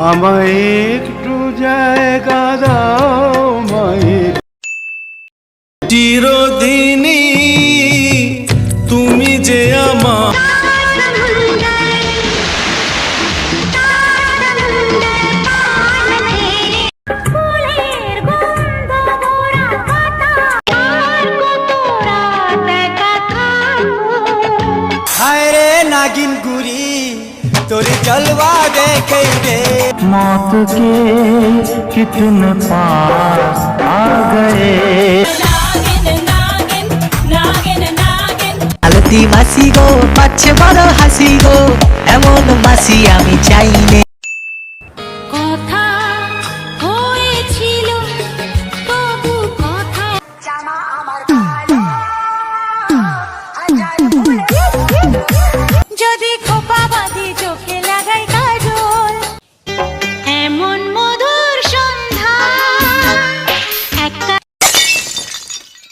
আমায় একটু জায়গা দাও মায়ের। চিরদিনই তুমি যে আমার। हाय रे नागिन गुरी तोरी जलवा देखे रे मौत के कितने पास आ गए। আলতি মাসি গো পাচ্ছে বড় হাসি গো, এমন মাসি আমি চাইনে।